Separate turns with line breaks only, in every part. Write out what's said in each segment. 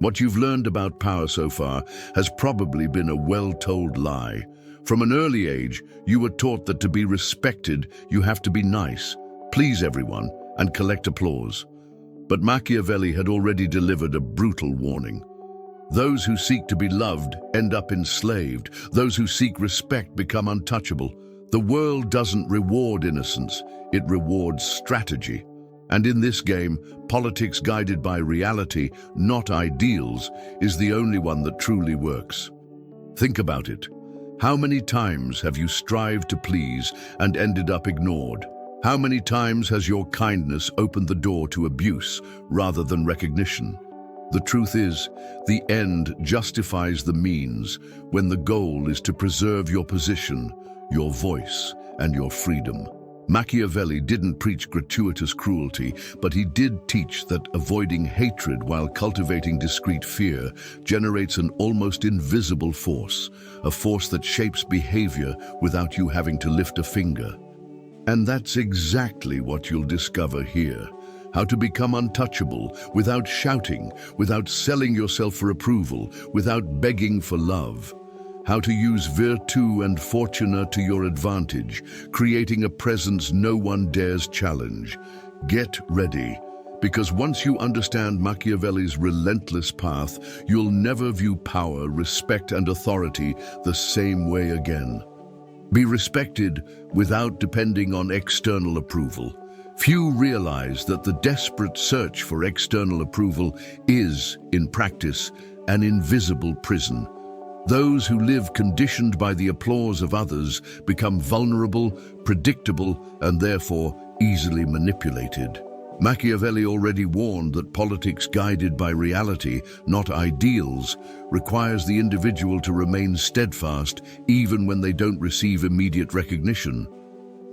What you've learned about power so far has probably been a well-told lie. From an early age, you were taught that to be respected, you have to be nice, please everyone, and collect applause. But Machiavelli had already delivered a brutal warning. Those who seek to be loved end up enslaved. Those who seek respect become untouchable. The world doesn't reward innocence, it rewards strategy. And in this game, politics guided by reality, not ideals, is the only one that truly works. Think about it. How many times have you strived to please and ended up ignored? How many times has your kindness opened the door to abuse rather than recognition? The truth is, the end justifies the means when the goal is to preserve your position, your voice, and your freedom. Machiavelli didn't preach gratuitous cruelty, but he did teach that avoiding hatred while cultivating discreet fear generates an almost invisible force, a force that shapes behavior without you having to lift a finger. And that's exactly what you'll discover here. How to become untouchable without shouting, without selling yourself for approval, without begging for love. How to use virtu and fortuna to your advantage, creating a presence no one dares challenge. Get ready, because once you understand Machiavelli's relentless path, you'll never view power, respect, and authority the same way again. Be respected without depending on external approval. Few realize that the desperate search for external approval is, in practice, an invisible prison. Those who live conditioned by the applause of others become vulnerable, predictable, and therefore easily manipulated. Machiavelli already warned that politics guided by reality, not ideals, requires the individual to remain steadfast even when they don't receive immediate recognition.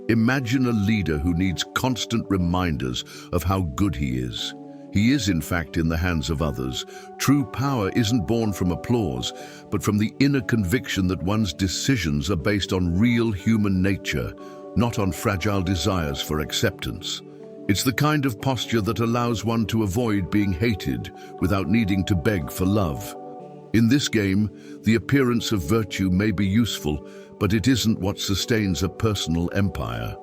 Imagine a leader who needs constant reminders of how good he is. He is, in fact, in the hands of others. True power isn't born from applause, but from the inner conviction that one's decisions are based on real human nature, not on fragile desires for acceptance. It's the kind of posture that allows one to avoid being hated without needing to beg for love. In this game, the appearance of virtue may be useful, but it isn't what sustains a personal empire.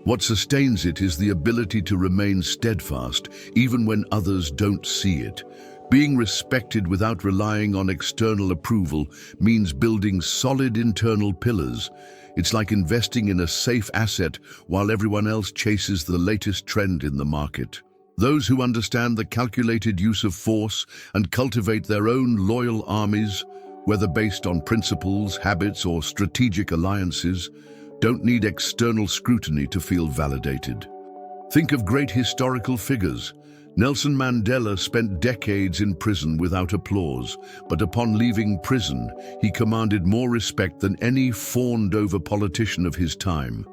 What sustains it is the ability to remain steadfast, even when others don't see it. Being respected without relying on external approval means building solid internal pillars. It's like investing in a safe asset while everyone else chases the latest trend in the market. Those who understand the calculated use of force and cultivate their own loyal armies, whether based on principles, habits, or strategic alliances, don't need external scrutiny to feel validated. Think of great historical figures. Nelson Mandela spent decades in prison without applause, but upon leaving prison, he commanded more respect than any fawned-over politician of his time.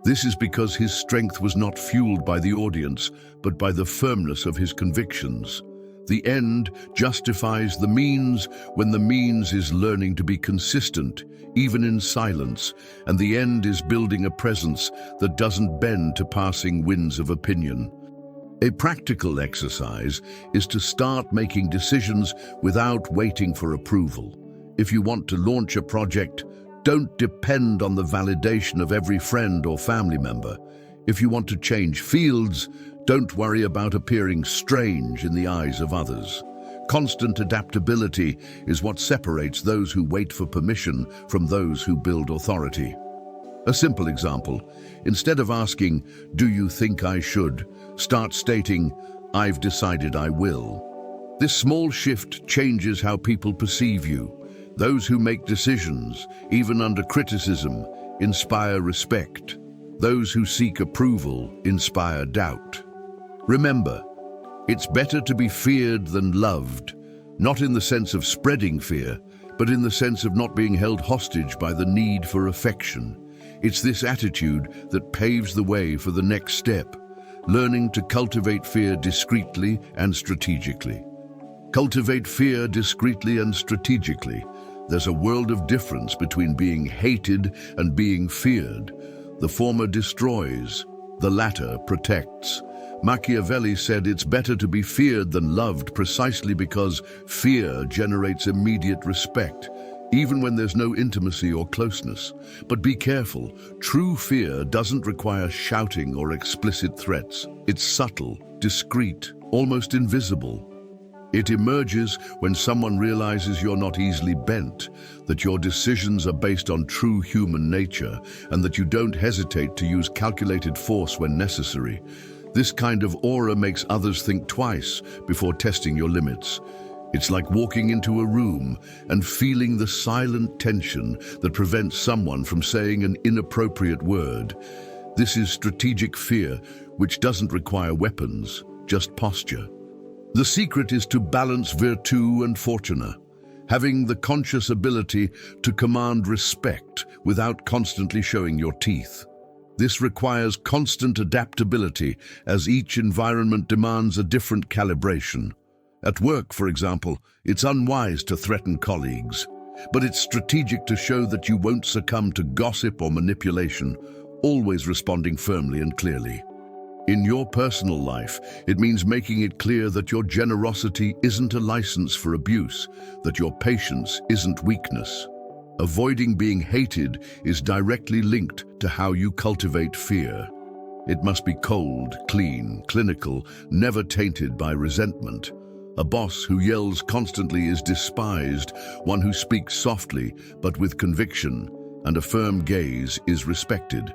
This is because his strength was not fueled by the audience, but by the firmness of his convictions. The end justifies the means when the means is learning to be consistent, even in silence, and the end is building a presence that doesn't bend to passing winds of opinion. A practical exercise is to start making decisions without waiting for approval. If you want to launch a project, don't depend on the validation of every friend or family member. If you want to change fields, don't worry about appearing strange in the eyes of others. Constant adaptability is what separates those who wait for permission from those who build authority. A simple example: instead of asking, "Do you think I should?" start stating, "I've decided I will." This small shift changes how people perceive you. Those who make decisions, even under criticism, inspire respect. Those who seek approval inspire doubt. Remember, it's better to be feared than loved, not in the sense of spreading fear, but in the sense of not being held hostage by the need for affection. It's this attitude that paves the way for the next step, learning to cultivate fear discreetly and strategically. Cultivate fear discreetly and strategically. There's a world of difference between being hated and being feared. The former destroys, the latter protects. Machiavelli said it's better to be feared than loved precisely because fear generates immediate respect, even when there's no intimacy or closeness. But be careful, true fear doesn't require shouting or explicit threats. It's subtle, discreet, almost invisible. It emerges when someone realizes you're not easily bent, that your decisions are based on true human nature, and that you don't hesitate to use calculated force when necessary. This kind of aura makes others think twice before testing your limits. It's like walking into a room and feeling the silent tension that prevents someone from saying an inappropriate word. This is strategic fear, which doesn't require weapons, just posture. The secret is to balance virtù and fortuna, having the conscious ability to command respect without constantly showing your teeth. This requires constant adaptability, as each environment demands a different calibration. At work, for example, it's unwise to threaten colleagues, but it's strategic to show that you won't succumb to gossip or manipulation, always responding firmly and clearly. In your personal life, it means making it clear that your generosity isn't a license for abuse, that your patience isn't weakness. Avoiding being hated is directly linked to how you cultivate fear. It must be cold, clean, clinical, never tainted by resentment. A boss who yells constantly is despised, one who speaks softly but with conviction and a firm gaze is respected.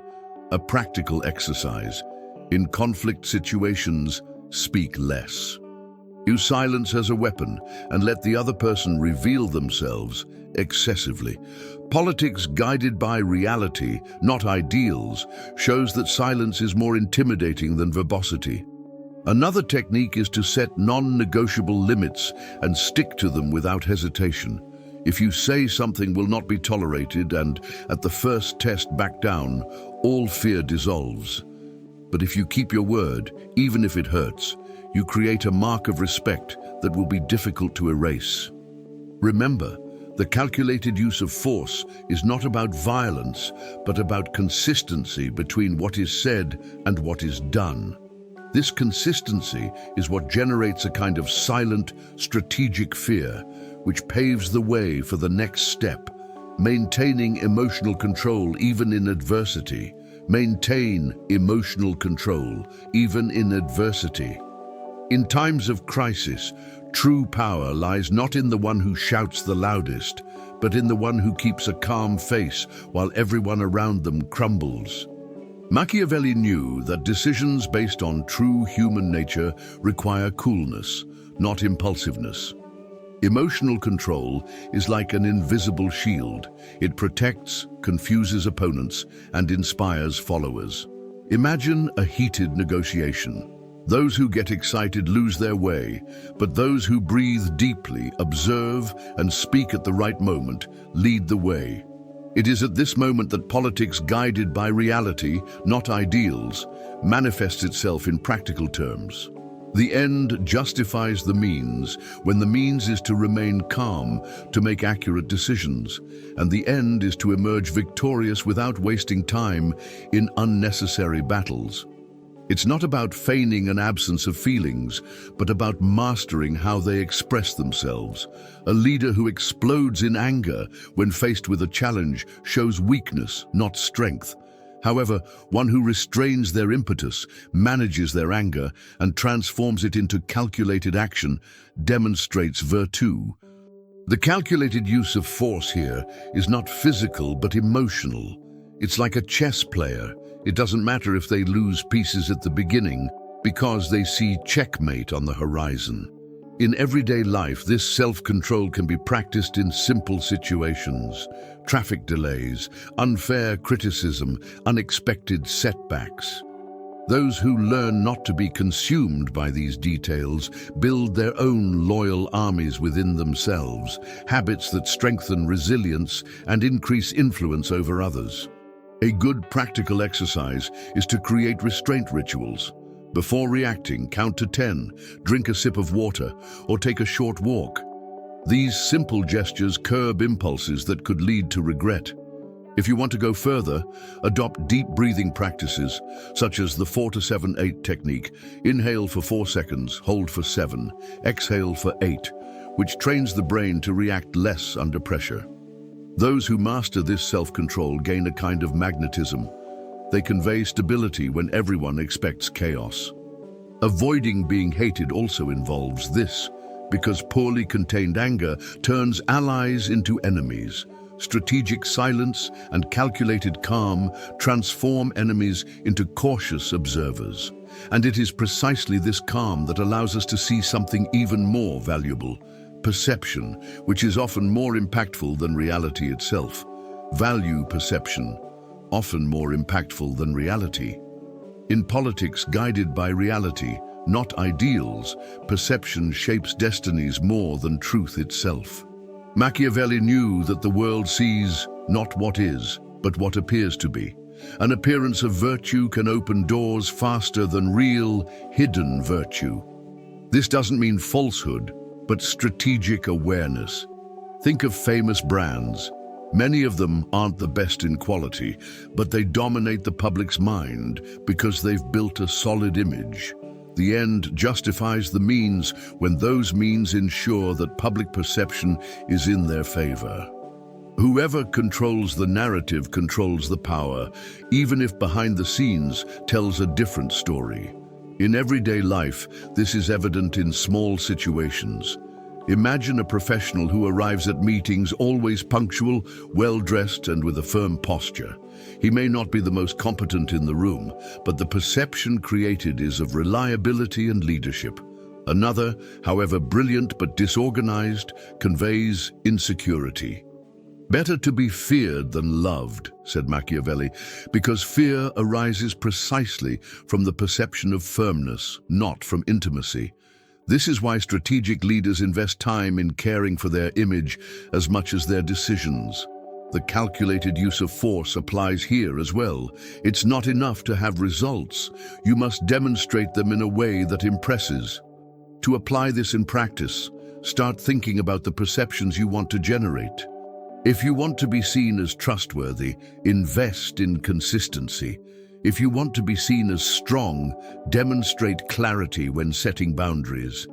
A practical exercise. In conflict situations, speak less. Use silence as a weapon and let the other person reveal themselves excessively. Politics guided by reality, not ideals, shows that silence is more intimidating than verbosity. Another technique is to set non-negotiable limits and stick to them without hesitation. If you say something will not be tolerated and at the first test back down, all fear dissolves. But if you keep your word, even if it hurts, you create a mark of respect that will be difficult to erase. Remember, the calculated use of force is not about violence, but about consistency between what is said and what is done. This consistency is what generates a kind of silent, strategic fear, which paves the way for the next step. Maintaining emotional control even in adversity. Maintain emotional control even in adversity. In times of crisis, true power lies not in the one who shouts the loudest, but in the one who keeps a calm face while everyone around them crumbles. Machiavelli knew that decisions based on true human nature require coolness, not impulsiveness. Emotional control is like an invisible shield. It protects, confuses opponents, and inspires followers. Imagine a heated negotiation. Those who get excited lose their way, but those who breathe deeply, observe, and speak at the right moment lead the way. It is at this moment that politics guided by reality, not ideals, manifests itself in practical terms. The end justifies the means when the means is to remain calm, to make accurate decisions, and the end is to emerge victorious without wasting time in unnecessary battles. It's not about feigning an absence of feelings, but about mastering how they express themselves. A leader who explodes in anger when faced with a challenge shows weakness, not strength. However, one who restrains their impetus, manages their anger, and transforms it into calculated action demonstrates virtù. The calculated use of force here is not physical but emotional. It's like a chess player. It doesn't matter if they lose pieces at the beginning because they see checkmate on the horizon. In everyday life, this self-control can be practiced in simple situations. Traffic delays, unfair criticism, unexpected setbacks. Those who learn not to be consumed by these details build their own loyal armies within themselves, habits that strengthen resilience and increase influence over others. A good practical exercise is to create restraint rituals. Before reacting, count to 10, drink a sip of water, or take a short walk. These simple gestures curb impulses that could lead to regret. If you want to go further, adopt deep breathing practices, such as the 4-7-8 technique. Inhale for 4 seconds, hold for 7, exhale for 8, which trains the brain to react less under pressure. Those who master this self-control gain a kind of magnetism. They convey stability when everyone expects chaos. Avoiding being hated also involves this, because poorly contained anger turns allies into enemies. Strategic silence and calculated calm transform enemies into cautious observers. And it is precisely this calm that allows us to see something even more valuable: perception, which is often more impactful than reality itself. Value perception, often more impactful than reality. In politics guided by reality, not ideals, perception shapes destinies more than truth itself. Machiavelli knew that the world sees not what is, but what appears to be. An appearance of virtue can open doors faster than real, hidden virtue. This doesn't mean falsehood, but strategic awareness. Think of famous brands. Many of them aren't the best in quality, but they dominate the public's mind because they've built a solid image. The end justifies the means when those means ensure that public perception is in their favor. Whoever controls the narrative controls the power, even if behind the scenes tells a different story. In everyday life, this is evident in small situations. Imagine a professional who arrives at meetings always punctual, well-dressed, and with a firm posture. He may not be the most competent in the room, but the perception created is of reliability and leadership. Another, however brilliant but disorganized, conveys insecurity. Better to be feared than loved, said Machiavelli, because fear arises precisely from the perception of firmness, not from intimacy. This is why strategic leaders invest time in caring for their image as much as their decisions. The calculated use of force applies here as well. It's not enough to have results. You must demonstrate them in a way that impresses. To apply this in practice, start thinking about the perceptions you want to generate. If you want to be seen as trustworthy, invest in consistency. If you want to be seen as strong, demonstrate clarity when setting boundaries.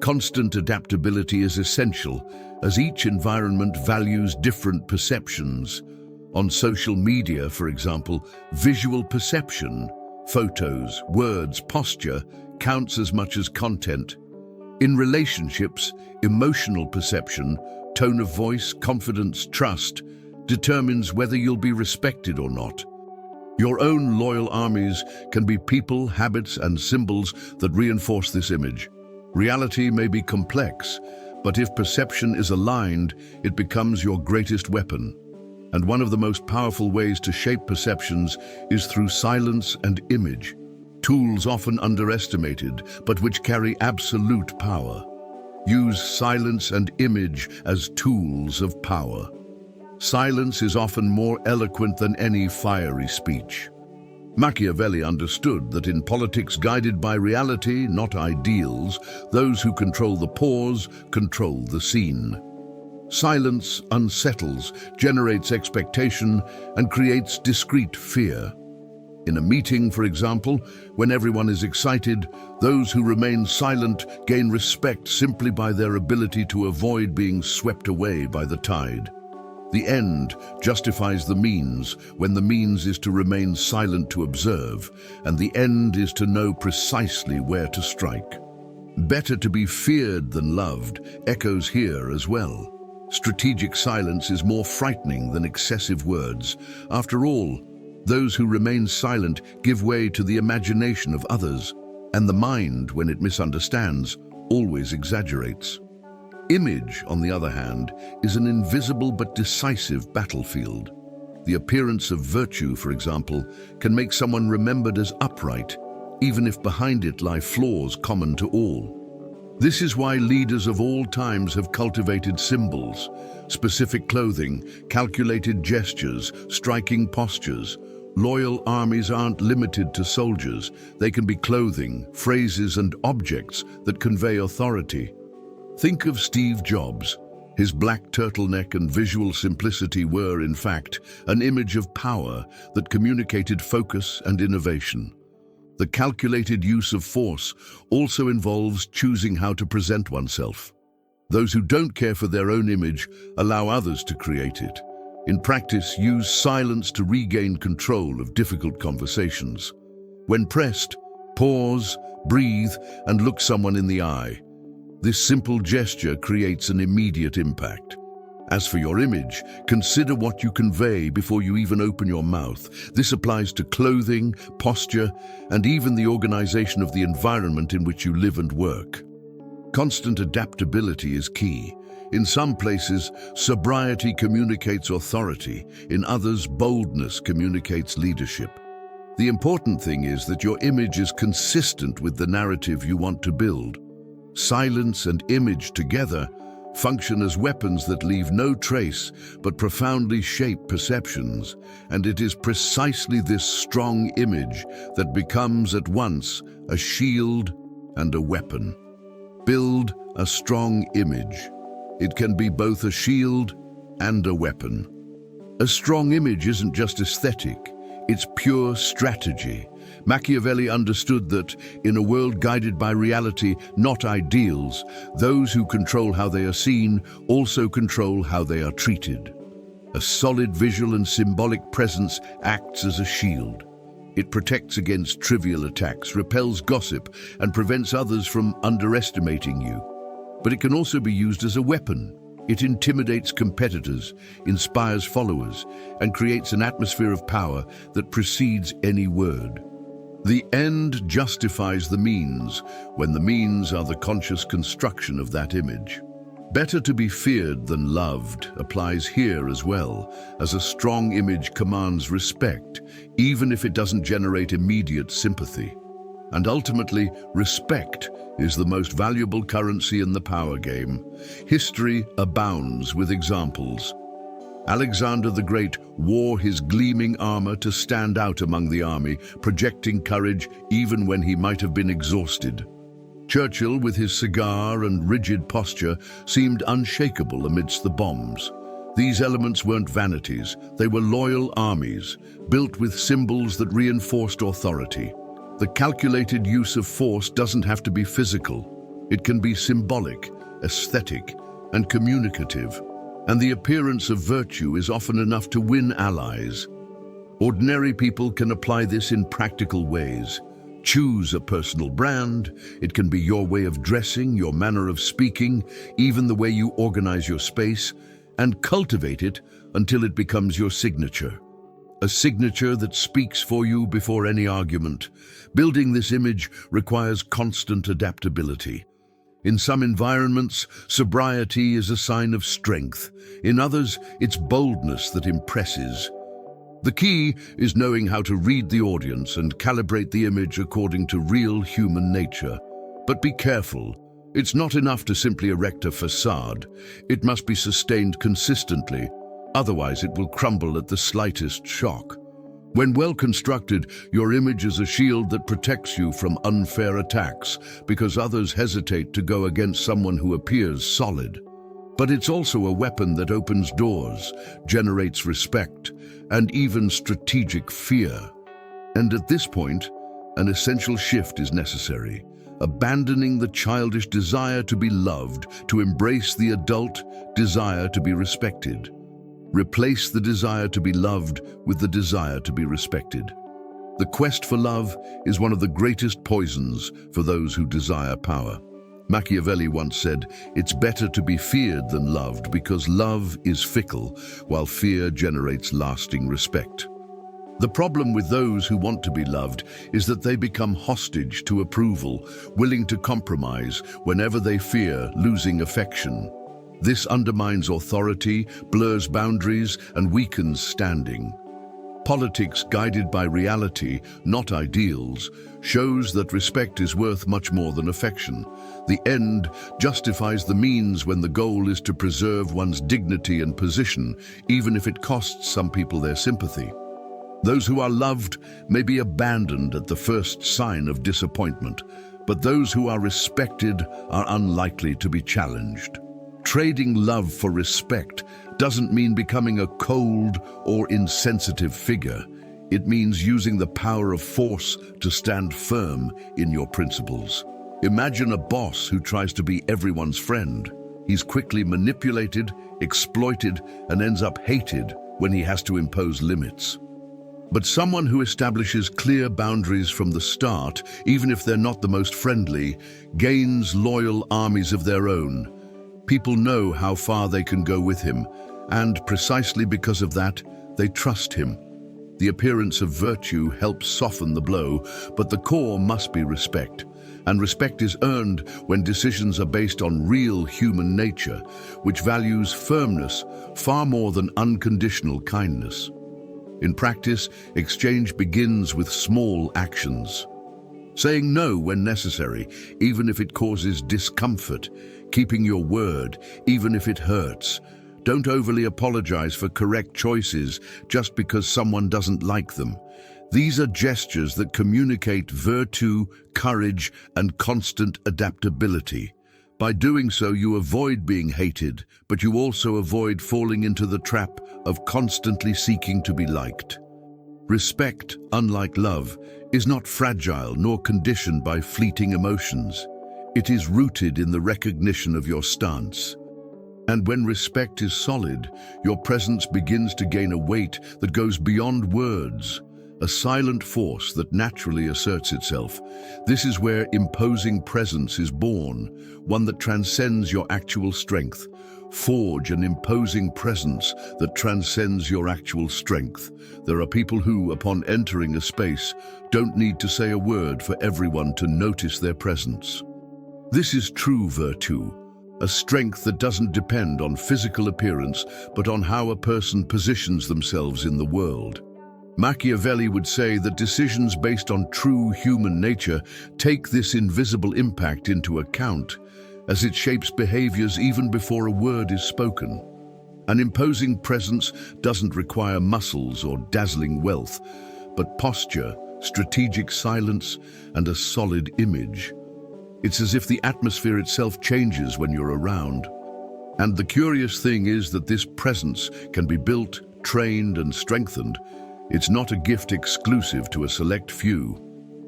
Constant adaptability is essential, as each environment values different perceptions. On social media, for example, visual perception, photos, words, posture, counts as much as content. In relationships, emotional perception, tone of voice, confidence, trust, determines whether you'll be respected or not. Your own loyal armies can be people, habits, and symbols that reinforce this image. Reality may be complex, but if perception is aligned, it becomes your greatest weapon. And one of the most powerful ways to shape perceptions is through silence and image, tools often underestimated, but which carry absolute power. Use silence and image as tools of power. Silence is often more eloquent than any fiery speech. Machiavelli understood that in politics guided by reality, not ideals, those who control the pause control the scene. Silence unsettles, generates expectation, and creates discreet fear. In a meeting, for example, when everyone is excited, those who remain silent gain respect simply by their ability to avoid being swept away by the tide. The end justifies the means when the means is to remain silent to observe, and the end is to know precisely where to strike. Better to be feared than loved echoes here as well. Strategic silence is more frightening than excessive words. After all, those who remain silent give way to the imagination of others, and the mind, when it misunderstands, always exaggerates. Image, on the other hand, is an invisible but decisive battlefield. The appearance of virtue, for example, can make someone remembered as upright, even if behind it lie flaws common to all. This is why leaders of all times have cultivated symbols, specific clothing, calculated gestures, striking postures. Loyal armies aren't limited to soldiers. They can be clothing, phrases, and objects that convey authority. Think of Steve Jobs. His black turtleneck and visual simplicity were, in fact, an image of power that communicated focus and innovation. The calculated use of force also involves choosing how to present oneself. Those who don't care for their own image allow others to create it. In practice, use silence to regain control of difficult conversations. When pressed, pause, breathe, and look someone in the eye. This simple gesture creates an immediate impact. As for your image, consider what you convey before you even open your mouth. This applies to clothing, posture, and even the organization of the environment in which you live and work. Constant adaptability is key. In some places, sobriety communicates authority. In others, boldness communicates leadership. The important thing is that your image is consistent with the narrative you want to build. Silence and image together function as weapons that leave no trace but profoundly shape perceptions, and it is precisely this strong image that becomes at once a shield and a weapon. Build a strong image. It can be both a shield and a weapon. A strong image isn't just aesthetic, it's pure strategy. Machiavelli understood that, in a world guided by reality, not ideals, those who control how they are seen also control how they are treated. A solid visual and symbolic presence acts as a shield. It protects against trivial attacks, repels gossip, and prevents others from underestimating you. But it can also be used as a weapon. It intimidates competitors, inspires followers, and creates an atmosphere of power that precedes any word. The end justifies the means when the means are the conscious construction of that image. Better to be feared than loved applies here as well, as a strong image commands respect, even if it doesn't generate immediate sympathy. And ultimately, respect is the most valuable currency in the power game. History abounds with examples. Alexander the Great wore his gleaming armor to stand out among the army, projecting courage even when he might have been exhausted. Churchill, with his cigar and rigid posture, seemed unshakable amidst the bombs. These elements weren't vanities, they were loyal armies, built with symbols that reinforced authority. The calculated use of force doesn't have to be physical. It can be symbolic, aesthetic, and communicative. And the appearance of virtue is often enough to win allies. Ordinary people can apply this in practical ways. Choose a personal brand. It can be your way of dressing, your manner of speaking, even the way you organize your space, and cultivate it until it becomes your signature. A signature that speaks for you before any argument. Building this image requires constant adaptability. In some environments, sobriety is a sign of strength. In others, it's boldness that impresses. The key is knowing how to read the audience and calibrate the image according to real human nature. But be careful. It's not enough to simply erect a facade. It must be sustained consistently. Otherwise, it will crumble at the slightest shock. When well constructed, your image is a shield that protects you from unfair attacks because others hesitate to go against someone who appears solid. But it's also a weapon that opens doors, generates respect, and even strategic fear. And at this point, an essential shift is necessary, abandoning the childish desire to be loved to embrace the adult desire to be respected. Replace the desire to be loved with the desire to be respected. The quest for love is one of the greatest poisons for those who desire power. Machiavelli once said, "It's better to be feared than loved because love is fickle, while fear generates lasting respect." The problem with those who want to be loved is that they become hostage to approval, willing to compromise whenever they fear losing affection. This undermines authority, blurs boundaries, and weakens standing. Politics guided by reality, not ideals, shows that respect is worth much more than affection. The end justifies the means when the goal is to preserve one's dignity and position, even if it costs some people their sympathy. Those who are loved may be abandoned at the first sign of disappointment, but those who are respected are unlikely to be challenged. Trading love for respect doesn't mean becoming a cold or insensitive figure. It means using the power of force to stand firm in your principles. Imagine a boss who tries to be everyone's friend. He's quickly manipulated, exploited, and ends up hated when he has to impose limits. But someone who establishes clear boundaries from the start, even if they're not the most friendly, gains loyal armies of their own. People know how far they can go with him, and precisely because of that, they trust him. The appearance of virtue helps soften the blow, but the core must be respect. And respect is earned when decisions are based on real human nature, which values firmness far more than unconditional kindness. In practice, exchange begins with small actions. Saying no when necessary, even if it causes discomfort. Keeping your word, even if it hurts. Don't overly apologize for correct choices just because someone doesn't like them. These are gestures that communicate virtue, courage, and constant adaptability. By doing so, you avoid being hated, but you also avoid falling into the trap of constantly seeking to be liked. Respect, unlike love, is not fragile nor conditioned by fleeting emotions. It is rooted in the recognition of your stance. And when respect is solid, your presence begins to gain a weight that goes beyond words, a silent force that naturally asserts itself. This is where imposing presence is born, one that transcends your actual strength. Forge an imposing presence that transcends your actual strength. There are people who, upon entering a space, don't need to say a word for everyone to notice their presence. This is true virtue, a strength that doesn't depend on physical appearance, but on how a person positions themselves in the world. Machiavelli would say that decisions based on true human nature take this invisible impact into account, as it shapes behaviors even before a word is spoken. An imposing presence doesn't require muscles or dazzling wealth, but posture, strategic silence, and a solid image. It's as if the atmosphere itself changes when you're around. And the curious thing is that this presence can be built, trained, and strengthened. It's not a gift exclusive to a select few.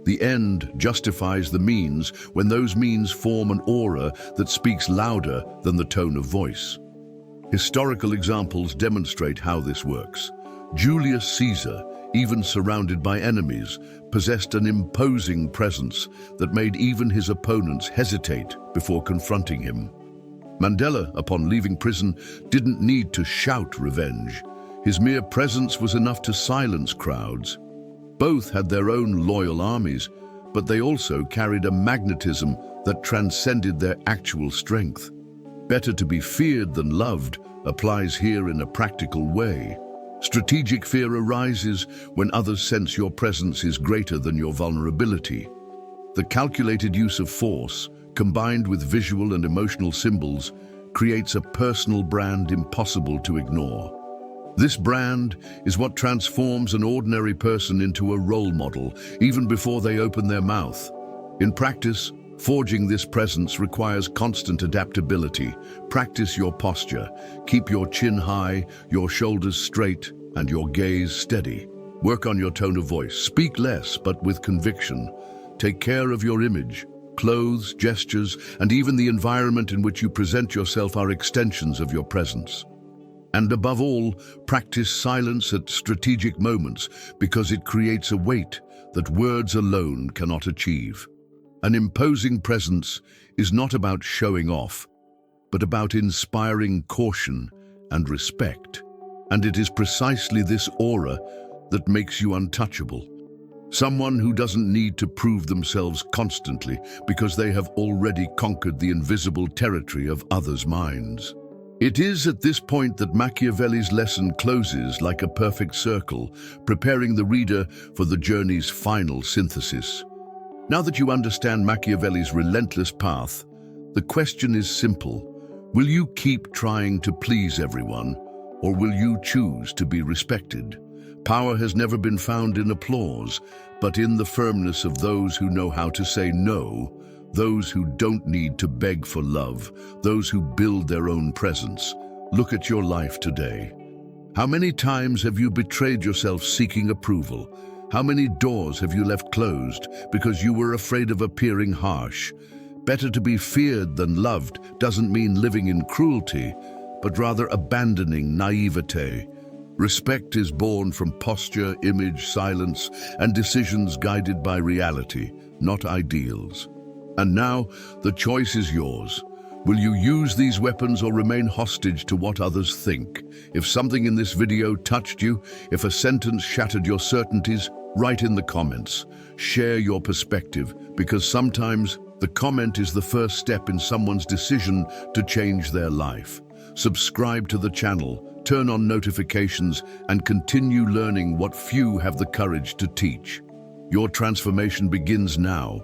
The end justifies the means when those means form an aura that speaks louder than the tone of voice. Historical examples demonstrate how this works. Julius Caesar, even surrounded by enemies, possessed an imposing presence that made even his opponents hesitate before confronting him. Mandela, upon leaving prison, didn't need to shout revenge. His mere presence was enough to silence crowds. Both had their own loyal armies, but they also carried a magnetism that transcended their actual strength. Better to be feared than loved applies here in a practical way. Strategic fear arises when others sense your presence is greater than your vulnerability. The calculated use of force, combined with visual and emotional symbols, creates a personal brand impossible to ignore. This brand is what transforms an ordinary person into a role model, even before they open their mouth. In practice, forging this presence requires constant adaptability. Practice your posture. Keep your chin high, your shoulders straight, and your gaze steady. Work on your tone of voice. Speak less, but with conviction. Take care of your image. Clothes, gestures, and even the environment in which you present yourself are extensions of your presence. And above all, practice silence at strategic moments because it creates a weight that words alone cannot achieve. An imposing presence is not about showing off, but about inspiring caution and respect. And it is precisely this aura that makes you untouchable. Someone who doesn't need to prove themselves constantly because they have already conquered the invisible territory of others' minds. It is at this point that Machiavelli's lesson closes like a perfect circle, preparing the reader for the journey's final synthesis. Now that you understand Machiavelli's relentless path, the question is simple. Will you keep trying to please everyone, or will you choose to be respected? Power has never been found in applause, but in the firmness of those who know how to say no those who don't need to beg for love, those who build their own presence. Look at your life today. How many times have you betrayed yourself seeking approval? How many doors have you left closed because you were afraid of appearing harsh? Better to be feared than loved doesn't mean living in cruelty, but rather abandoning naivete. Respect is born from posture, image, silence, and decisions guided by reality, not ideals. And now, the choice is yours. Will you use these weapons or remain hostage to what others think? If something in this video touched you, if a sentence shattered your certainties, write in the comments. Share your perspective, because sometimes the comment is the first step in someone's decision to change their life. Subscribe to the channel, turn on notifications, and continue learning what few have the courage to teach. Your transformation begins now.